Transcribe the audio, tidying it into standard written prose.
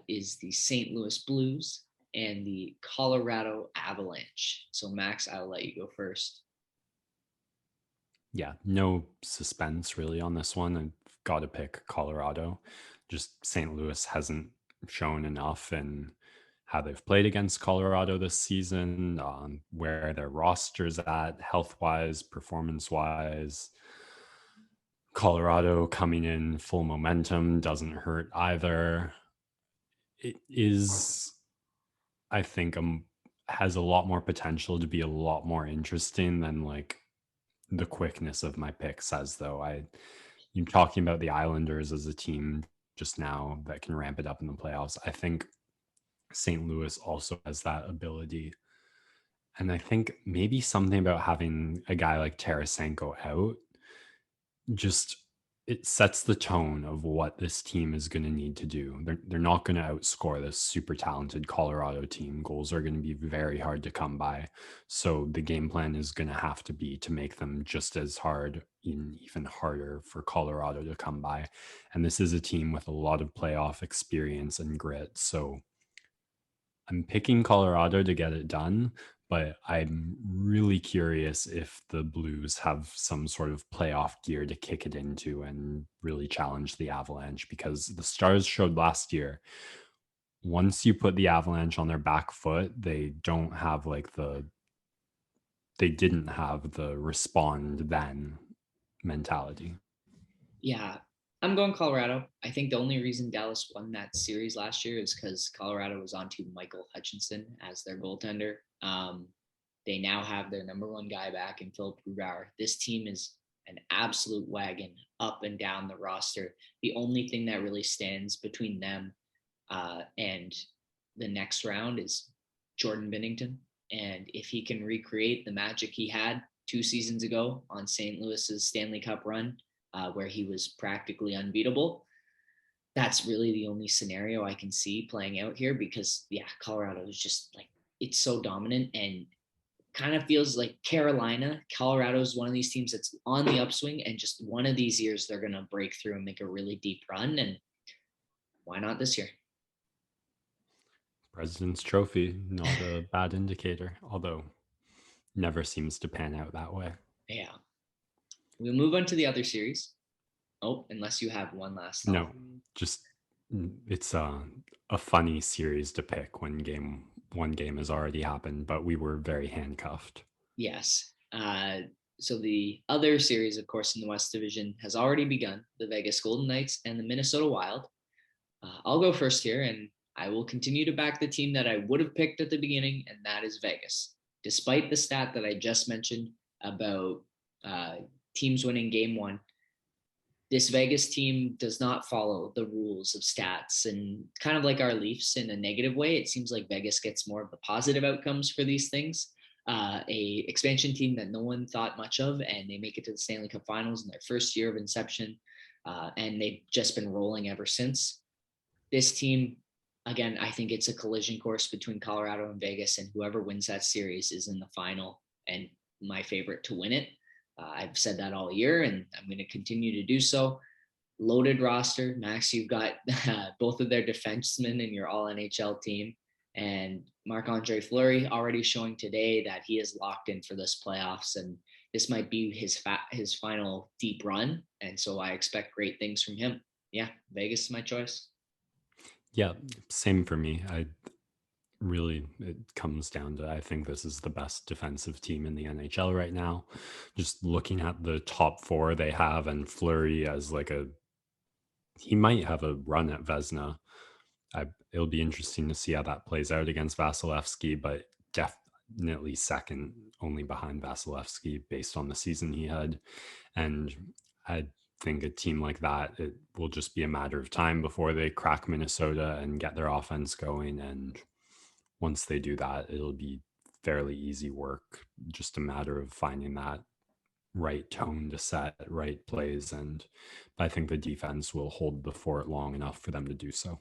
is the St. Louis Blues and the Colorado Avalanche. So, Max, I'll let you go first. Yeah, no suspense really on this one. I've got to pick Colorado. Just St. Louis hasn't shown enough in how they've played against Colorado this season, where their roster's at, health wise, performance wise. Colorado coming in full momentum doesn't hurt either. It is, I think, has a lot more potential to be a lot more interesting than like the quickness of my pick says, though. You talking about the Islanders as a team just now that can ramp it up in the playoffs. I think St. Louis also has that ability. And I think maybe something about having a guy like Tarasenko out just it sets the tone of what this team is going to need to do. They're not going to outscore this super talented Colorado team. Goals are going to be very hard to come by. So the game plan is going to have to be to make them just as hard, even harder for Colorado to come by. And this is a team with a lot of playoff experience and grit. So I'm picking Colorado to get it done, but I'm really curious if the Blues have some sort of playoff gear to kick it into and really challenge the Avalanche because the Stars showed last year once you put the Avalanche on their back foot, they didn't have the respond then mentality. Yeah, I'm going Colorado. I think the only reason Dallas won that series last year is because Colorado was onto Michael Hutchinson as their goaltender. They now have their number one guy back in Philip Grubauer. This team is an absolute wagon up and down the roster. The only thing that really stands between them and the next round is Jordan Binnington. And if he can recreate the magic he had 2 seasons ago on St. Louis's Stanley Cup run, where he was practically unbeatable, that's really the only scenario I can see playing out here because, yeah, Colorado is just like, it's so dominant and kind of feels like Carolina. Colorado is one of these teams that's on the upswing, and just one of these years they're going to break through and make a really deep run. And why not this year? President's Trophy, not a bad indicator, although never seems to pan out that way. Yeah. We'll move on to the other series. Oh, unless you have one last thought. No, just it's a funny series to pick when one game has already happened, but we were very handcuffed. Yes. So the other series, of course, in the West Division has already begun, the Vegas Golden Knights and the Minnesota Wild. I'll go first here, and I will continue to back the team that I would have picked at the beginning, and that is Vegas. Despite the stat that I just mentioned about uh, teams winning game one, this Vegas team does not follow the rules of stats, and kind of like our Leafs in a negative way, it seems like Vegas gets more of the positive outcomes for these things. A expansion team that no one thought much of, and they make it to the Stanley Cup Finals in their first year of inception, and they've just been rolling ever since. This team, again, I think it's a collision course between Colorado and Vegas, and whoever wins that series is in the final and my favorite to win it. I've said that all year, and I'm going to continue to do so. Loaded roster. Max, you've got both of their defensemen in your all NHL team. And Marc-Andre Fleury already showing today that he is locked in for this playoffs. And this might be his final deep run. And so I expect great things from him. Yeah, Vegas is my choice. Yeah, same for me. I really it comes down to I think this is the best defensive team in the NHL right now. Just looking at the top four they have and Flurry as like a he might have a run at Vesna. It'll be interesting to see how that plays out against Vasilevsky, but definitely second only behind Vasilevsky based on the season he had. And I think a team like that, it will just be a matter of time before they crack Minnesota and get their offense going. And once they do that, it'll be fairly easy work. Just a matter of finding that right tone to set, right plays. And I think the defense will hold the fort long enough for them to do so.